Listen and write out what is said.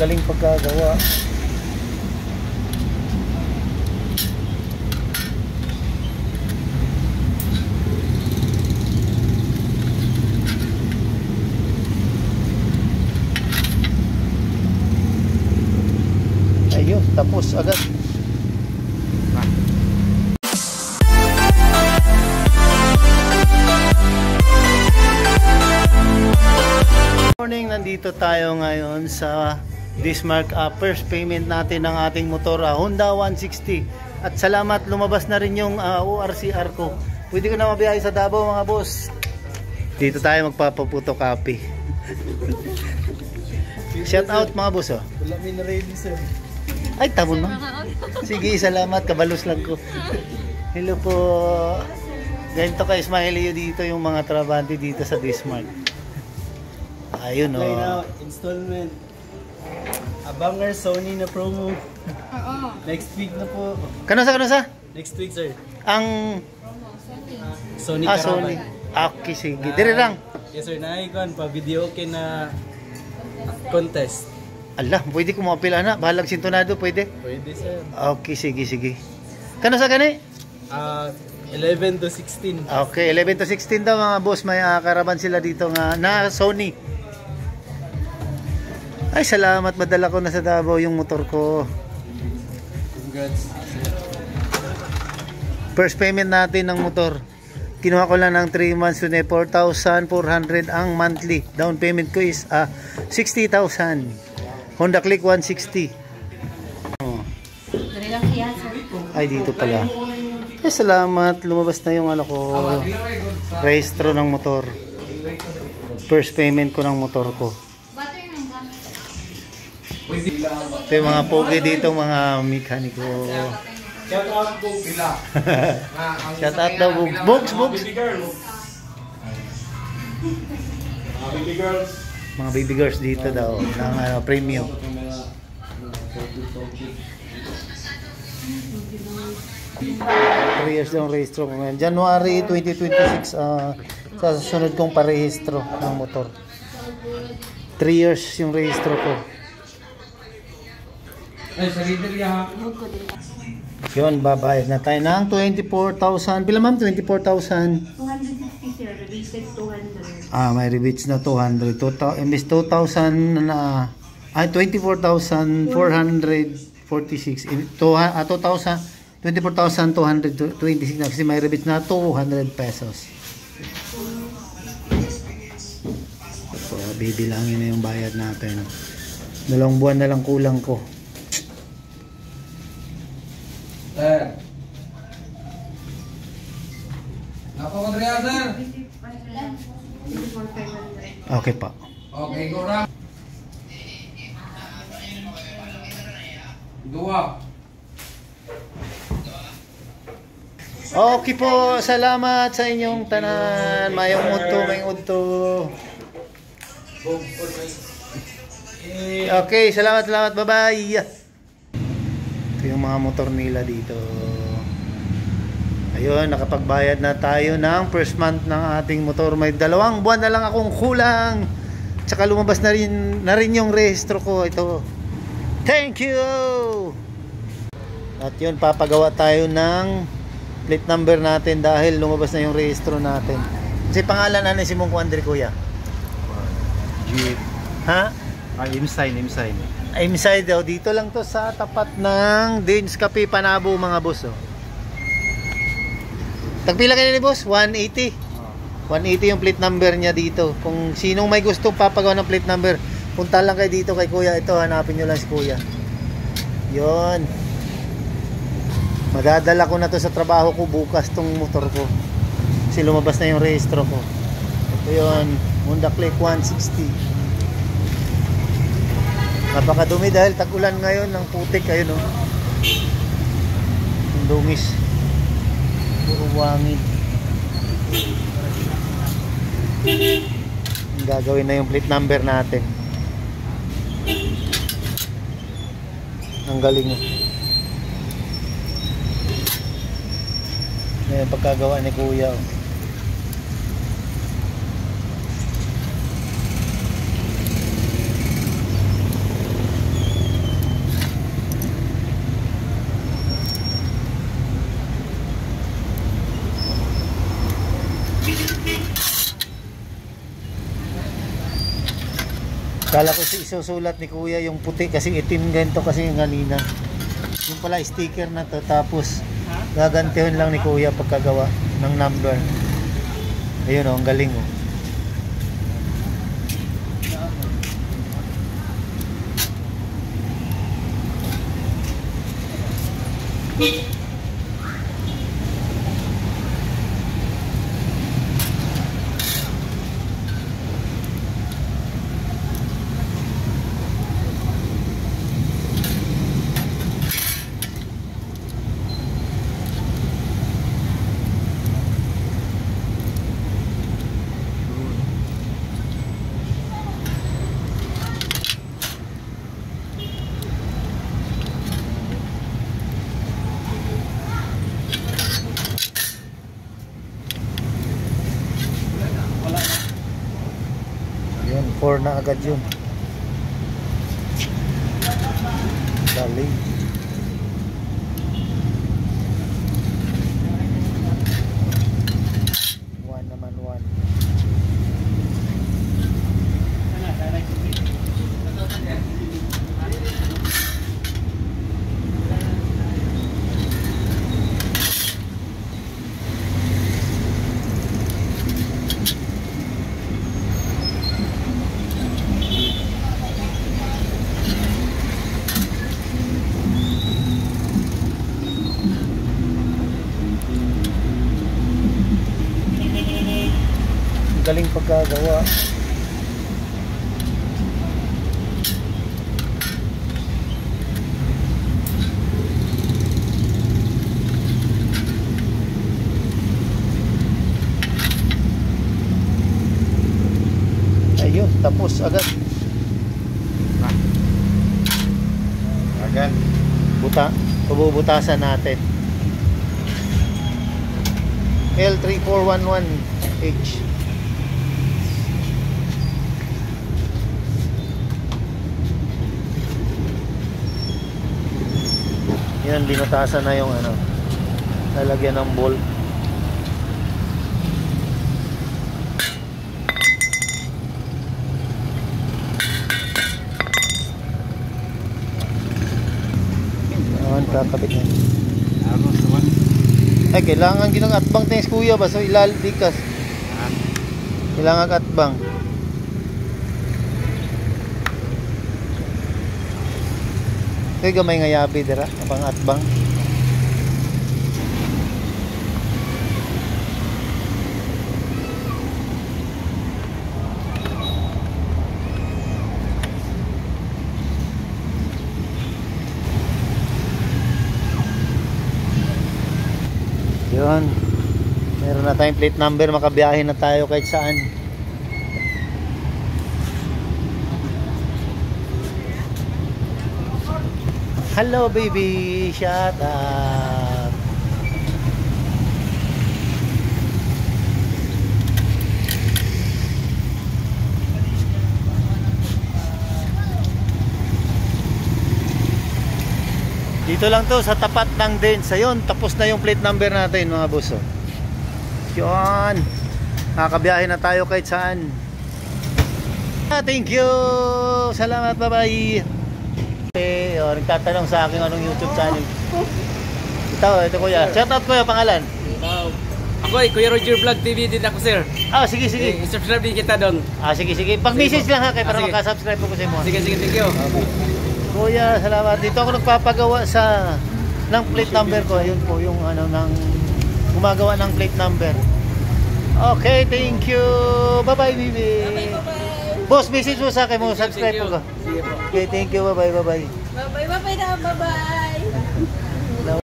galing pagkagawa. Ayun, tapos agad. Morning, nandito tayo ngayon sa Dismark. First payment natin ng ating motor, Honda 160. At salamat, lumabas na rin yung ORCR ko. Pwede ko na mabiyahe sa Davao mga boss. Dito tayo magpapaputo copy. Shout out mga boss. Wala may na-ready sir. Ay, tabon mo. Sige, salamat. Kabalos lang ko. Hello po. Ganito ka Ismailio dito yung mga trabante dito sa Dismark. Ayun Play now, installment. Abangar Sony na promo. Next week na po. Kano sa? Next week sir. Ang Sony Sony. Okay, sige. Dire lang. Yes sir, naikon pa video okay na contest. Allah, pwede ko mapila na. Bahalag sintonado, pwede? Pwede sir. Okay, sige. Kano sa gani? 11 to 16. Okay, 11 to 16 daw mga boss. May karaban sila dito nga na Sony. Ay, salamat. Madala ko na sa Davao yung motor ko. Congrats. First payment natin ng motor. Kinuha ko lang ng 3 months to 4,400 ang monthly. Down payment ko is 60,000. Honda Click 160. Oh. Ay, dito pala. Eh, salamat. Lumabas na yung ano ko. Rehistro ng motor. First payment ko ng motor ko. Ito yung mga pogi dito, mga mekaniko. Shout out po sila. Shout out daw, Bugs. Baby girls. Mga baby girls dito daw, ng premium. 3 years yung rehistro ko ngayon. January 2026, sa susunod kong parehistro ng motor. 3 years yung rehistro ko. Yun, babayad na tayo ng 24,000. Pila ma'am? 24,000. 260 sir, rebated 200. May rebates na 200. Imbis 2,000 na, 24,446. 24,226 na kasi may rebates na 200 pesos. So, bibilangin na yung bayad natin. 2 buwan na lang kulang ko. Sir. Ako Andrea, sir. Okay pa. Okay, go ra. Dua. Okay po, salamat sa inyong tanan. Mayong udto. Okay, salamat. Bye-bye. Ito yung mga motor nila dito. Ayun, nakapagbayad na tayo ng first month ng ating motor. May 2 buwan na lang akong kulang. Tsaka lumabas na rin yung rehistro ko. Ito. Thank you! At yun, papagawa tayo ng plate number natin dahil lumabas na yung rehistro natin. Kasi pangalan natin si Mong Andre Kuya. Jeep. Ha? Imsign. Inside daw, dito lang to sa tapat ng Danes Cafe Panabo mga boss. Tagpila kayo ni boss? 180. 180 yung plate number niya dito. Kung sinong may gustong papagawa ng plate number, punta lang kayo dito kay Kuya. Ito, hanapin nyo lang si Kuya. Yun. Madadala ko na to sa trabaho ko bukas tong motor ko. Kasi lumabas na yung rehistro ko. Ito yun, Honda Click 160. Napakadumi dahil tag-ulan ngayon ng putik. Ayun, ang dungis. Puro wangin. Gagawin na yung plate number natin. Ang galing mo. Ngayon pagkagawa ni Kuya. Kala ko isusulat ni kuya yung puti kasi itim ganito kasi yung kanina. Yung pala sticker na to, tapos gagantihan lang ni kuya pagkagawa ng number. Ayun oh, ang galing oh. Yun, 4 na agad yun. Galing. One naman, one. Galing pagkagawa. Ayun, tapos agad. Agad. Pabubutasan natin. L3411H. Yan, binutasan na yung ano, lalagyan ng bolt. Yan, kakabit na. Ay, kailangan ginang atbang tayos kuya ba? So ilalikas. Kailangan atbang. Kaya gamay nga yabi dira, apang atbang. Yun. Meron na tayong plate number, makabiyahe na tayo kahit saan. Hello baby, shut up. Dito lang to sa tapat ng Densa. Yun, tapos na yung plate number natin mga boss. Yun, nakakabiyahe na tayo kahit saan. Thank you, salamat, bye bye. Nagtatanong sa akin anong YouTube channel. Ito kuya. Shout out kuya, pangalan. Ako Kuya Roger Vlog TV din ako sir. Ah, sige. Subscribe din kita doon. Ah, sige. Pag-message lang ha kayo para sige. makasubscribe ko sa inyo. Sige, thank you. Kuya, salamat. Dito ako nagpapagawa ng plate number ko. Ayun po yung ano ng gumagawa ng plate number. Okay, thank you. Bye-bye, baby. Boss, message mo sa akin mo, subscribe ko. Sige po. Okay, thank you. Bye-bye. Bye-bye na, bye-bye.